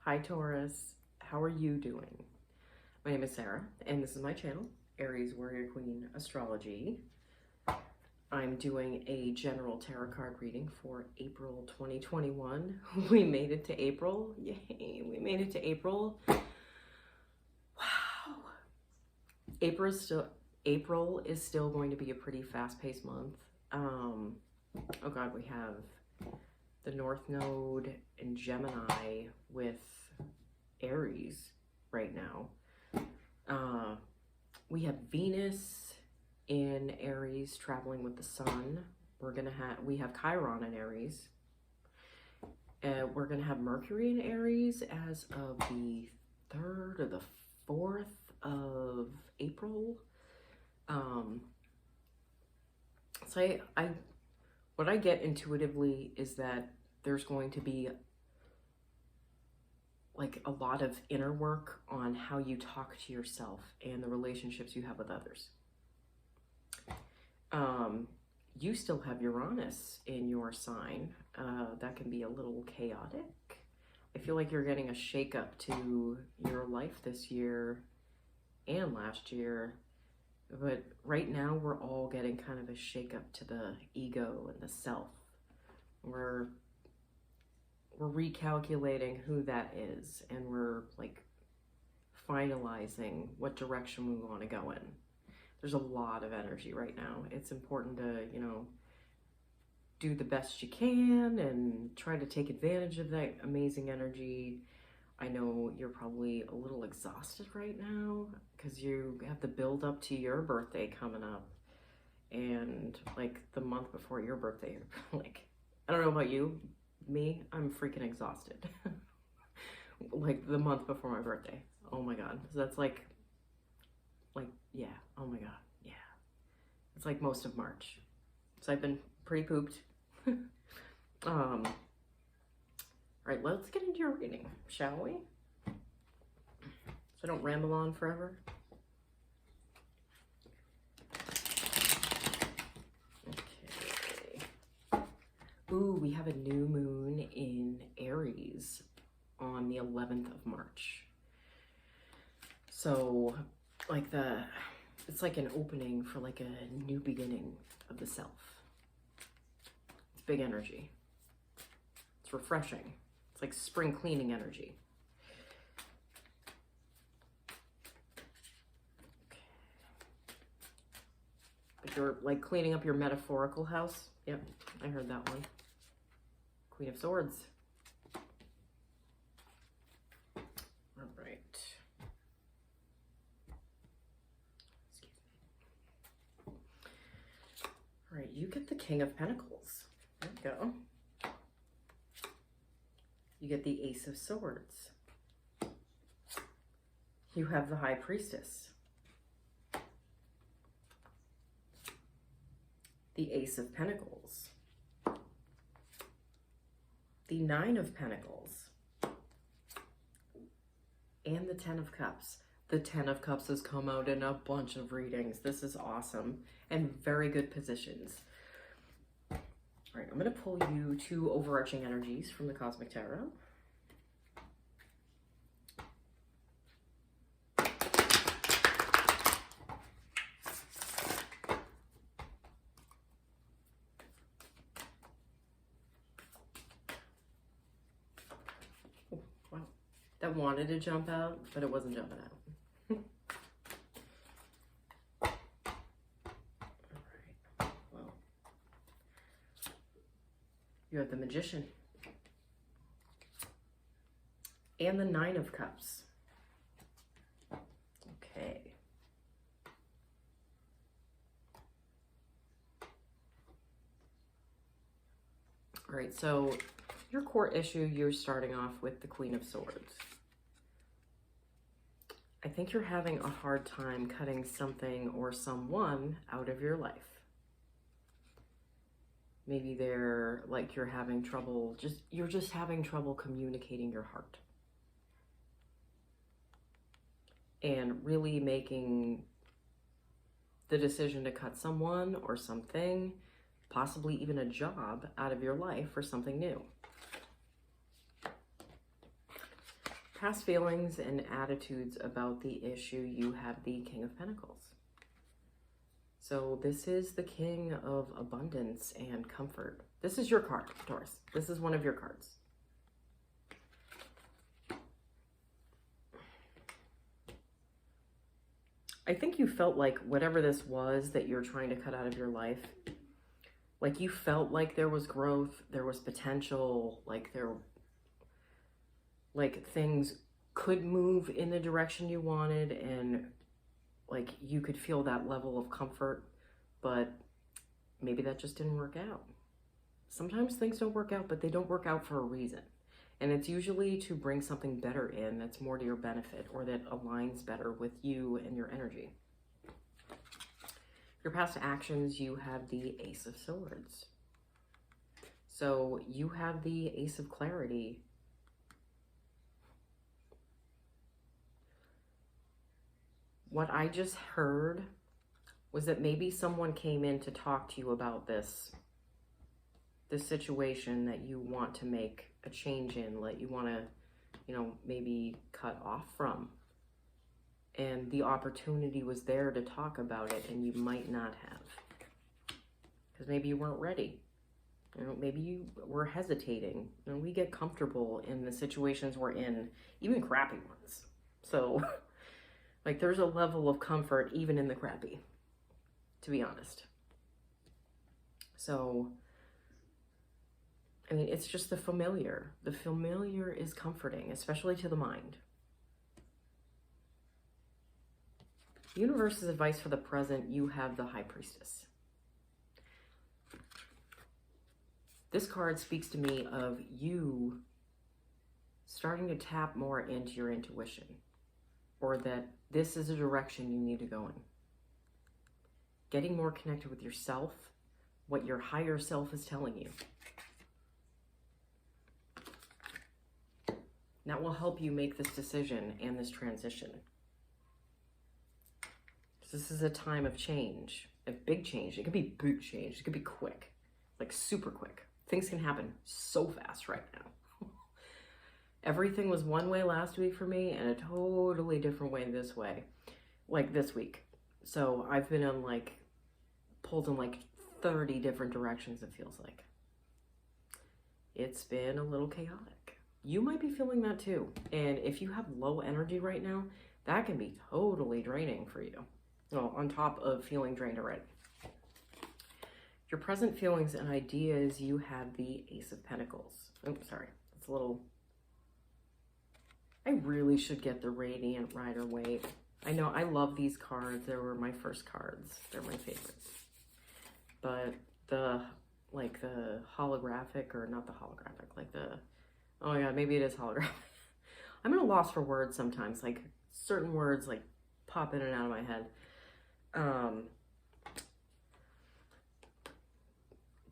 Hi Taurus, how are you doing? My name is Sarah, and this is my channel, Aries Warrior Queen Astrology. I'm doing a general tarot card reading for April 2021. We made it to April. Yay, we made it to April. Wow. April is still going to be a pretty fast-paced month. Oh God, we have the North Node in Gemini with Aries right now. We have Venus in Aries traveling with the Sun. We have Chiron in Aries. We're gonna have Mercury in Aries as of the 3rd or the 4th of April. So what I get intuitively is that there's going to be like a lot of inner work on how you talk to yourself and the relationships you have with others. You still have Uranus in your sign. That can be a little chaotic. I feel like you're getting a shakeup to your life this year and last year. But right now we're all getting kind of a shakeup to the ego and the self. We're recalculating who that is, and we're like finalizing what direction we want to go in. There's a lot of energy right now. It's important to, do the best you can and try to take advantage of that amazing energy. I know you're probably a little exhausted right now because you have the build up to your birthday coming up, and like the month before your birthday, like, I don't know about you, me, I'm freaking exhausted. Like the month before my birthday. Oh my God. So that's like, yeah. Oh my God. Yeah. It's like most of March. So I've been pretty pooped. All right, let's get into your reading, shall we? So I don't ramble on forever. Okay. Ooh, we have a new moon in Aries on the 11th of March. So it's like an opening for like a new beginning of the self. It's big energy. It's refreshing. It's like spring cleaning energy. Okay. But you're like cleaning up your metaphorical house. Yep, I heard that one. Queen of Swords. All right. Excuse me. All right, you get the King of Pentacles. There we go. You get the Ace of Swords. You have the High Priestess. The Ace of Pentacles. The Nine of Pentacles. And the Ten of Cups. The Ten of Cups has come out in a bunch of readings. This is awesome. And very good positions. All right, I'm going to pull you 2 overarching energies from the Cosmic Tarot. Oh, wow. That wanted to jump out, but it wasn't jumping out. You have the Magician and the Nine of Cups. Okay. All right, so your core issue, you're starting off with the Queen of Swords. I think you're having a hard time cutting something or someone out of your life. Maybe they're like you're having trouble, you're just having trouble communicating your heart. And really making the decision to cut someone or something, possibly even a job, out of your life for something new. Past feelings and attitudes about the issue, you have the King of Pentacles. So this is the King of Abundance and Comfort. This is your card, Taurus. This is one of your cards. I think you felt like whatever this was that you're trying to cut out of your life, like you felt like there was growth, there was potential, like things could move in the direction you wanted, and like you could feel that level of comfort, but maybe that just didn't work out. Sometimes things don't work out, but they don't work out for a reason. And it's usually to bring something better in that's more to your benefit, or that aligns better with you and your energy. Your past actions, you have the Ace of Swords. So you have the Ace of Clarity. What I just heard was that maybe someone came in to talk to you about this situation that you want to make a change in, that you want to, maybe cut off from. And the opportunity was there to talk about it, and you might not have. Because maybe you weren't ready. Maybe you were hesitating. We get comfortable in the situations we're in, even crappy ones. So, like, there's a level of comfort even in the crappy, to be honest. So, I mean, it's just the familiar. The familiar is comforting, especially to the mind. Universe's advice for the present, you have the High Priestess. This card speaks to me of you starting to tap more into your intuition, or that this is a direction you need to go in. Getting more connected with yourself, what your higher self is telling you. That will help you make this decision and this transition. This is a time of change, a big change. It could be big change. It could be quick, like super quick. Things can happen so fast right now. Everything was one way last week for me and a totally different way this way, like this week. So I've been pulled in 30 different directions, it feels like. It's been a little chaotic. You might be feeling that too. And if you have low energy right now, that can be totally draining for you. Well, on top of feeling drained already. Your present feelings and ideas, you have the Ace of Pentacles. Oh, sorry. It's a little... I really should get the Radiant Rider Waite. I know, I love these cards. They were my first cards. They're my favorites. But the holographic, or not the holographic, oh my god, maybe it is holographic. I'm at a loss for words sometimes. Certain words pop in and out of my head.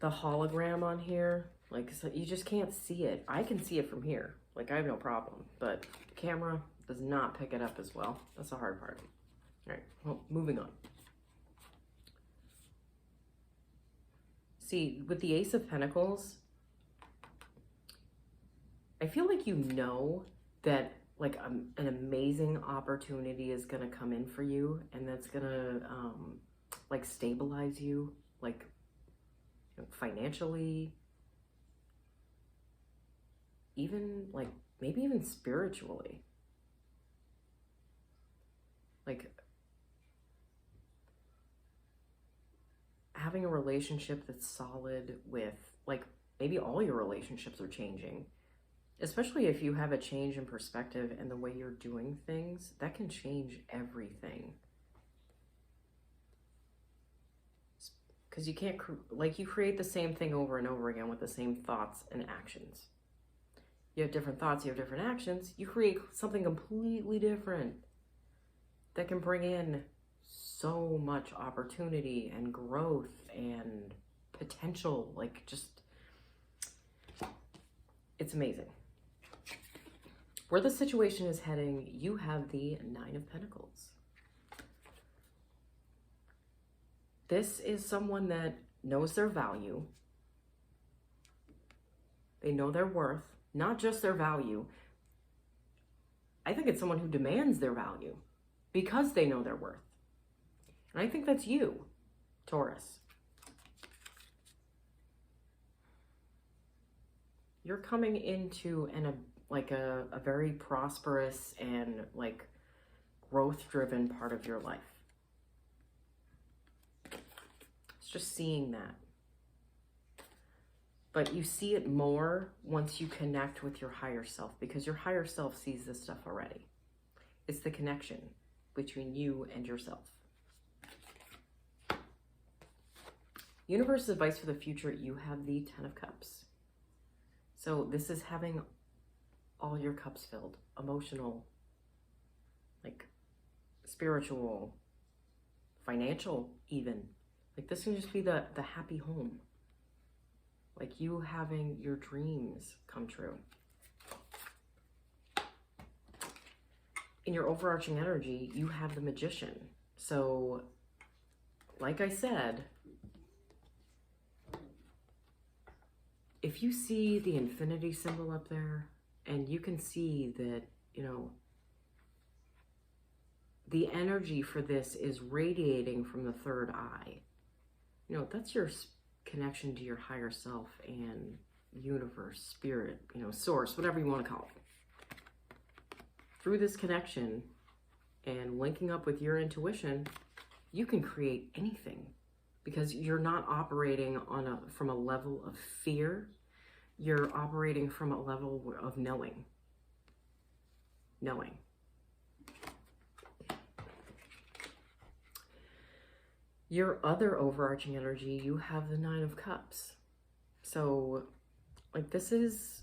The hologram on here, so you just can't see it. I can see it from here. I have no problem, but the camera does not pick it up as well. That's the hard part. All right, well, moving on. See, with the Ace of Pentacles, I feel like you know that an amazing opportunity is going to come in for you, and that's going to stabilize you, financially, even maybe even spiritually. Having a relationship that's solid with, maybe all your relationships are changing. Especially if you have a change in perspective and the way you're doing things, that can change everything. Because you can't, you create the same thing over and over again with the same thoughts and actions. You have different thoughts, you have different actions, you create something completely different that can bring in so much opportunity and growth and potential. It's amazing. Where the situation is heading, you have the Nine of Pentacles. This is someone that knows their value. They know their worth, not just their value. I think it's someone who demands their value because they know their worth. And I think that's you, Taurus. You're coming into a very prosperous and like growth-driven part of your life. It's just seeing that. But you see it more once you connect with your higher self, because your higher self sees this stuff already. It's the connection between you and yourself. Universe's advice for the future, you have the 10 of Cups. So this is having all your cups filled. Emotional, like spiritual, financial even. Like this can just be the happy home. Like you having your dreams come true. In your overarching energy, you have the Magician. So, like I said, if you see the infinity symbol up there, and you can see that, you know, the energy for this is radiating from the third eye. You know, that's your connection to your higher self and universe, spirit, you know, source, whatever you want to call it. Through this connection and linking up with your intuition, you can create anything because you're not operating from a level of fear. You're operating from a level of knowing. Your other overarching energy, you have the 9 of Cups. So, like, this is...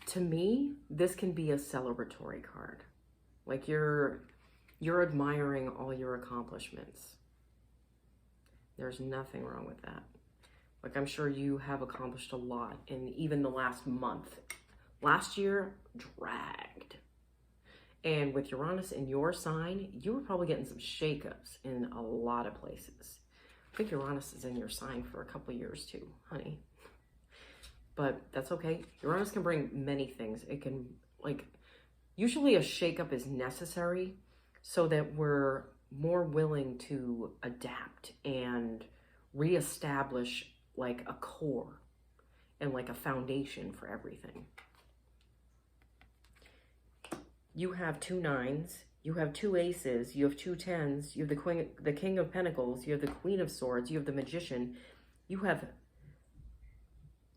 to me, this can be a celebratory card. Like, you're admiring all your accomplishments. There's nothing wrong with that. Like, I'm sure you have accomplished a lot in even the last month. Last year, dragged. And with Uranus in your sign, you were probably getting some shakeups in a lot of places. I think Uranus is in your sign for a couple of years too, honey. But that's okay. Uranus can bring many things. It can, like, usually a shakeup is necessary so that we're more willing to adapt and reestablish like a core and like a foundation for everything. You have 2 9s, you have 2 aces, you have 2 10s, you have the King of Pentacles, you have the Queen of Swords, you have the Magician. You have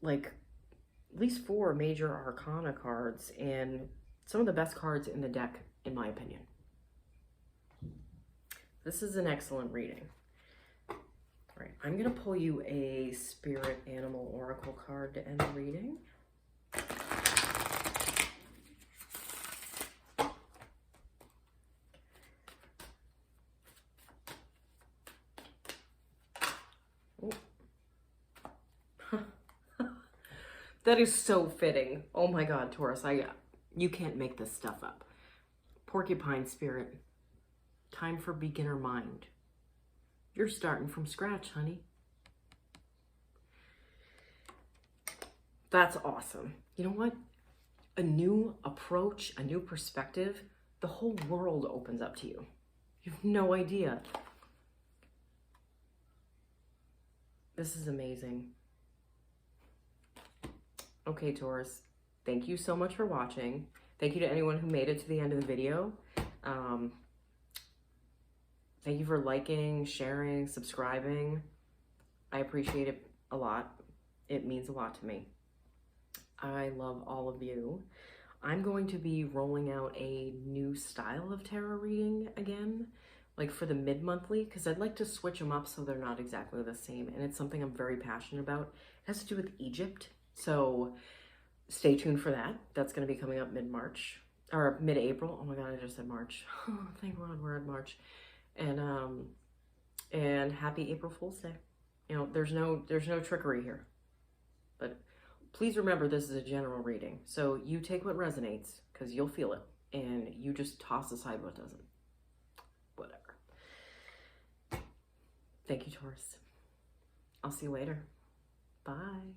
like at least 4 major arcana cards and some of the best cards in the deck, in my opinion. This is an excellent reading. All right, I'm gonna pull you a Spirit Animal Oracle card to end the reading. That is so fitting. Oh my God, Taurus, you can't make this stuff up. Porcupine Spirit, time for beginner mind. You're starting from scratch, honey. That's awesome. You know what? A new approach, a new perspective, the whole world opens up to you. You have no idea. This is amazing. Okay, Taurus, thank you so much for watching. Thank you to anyone who made it to the end of the video. Thank you for liking, sharing, subscribing. I appreciate it a lot. It means a lot to me. I love all of you. I'm going to be rolling out a new style of tarot reading again, like for the mid-monthly, because I'd like to switch them up so they're not exactly the same. And it's something I'm very passionate about. It has to do with Egypt. So stay tuned for that. That's going to be coming up mid-March or mid-April. Oh my God, I just said March. Oh, thank God we're in March. And happy April Fool's Day. You know, there's no trickery here. But please remember, this is a general reading. So you take what resonates because you'll feel it, and you just toss aside what doesn't. Whatever. Thank you, Taurus. I'll see you later. Bye.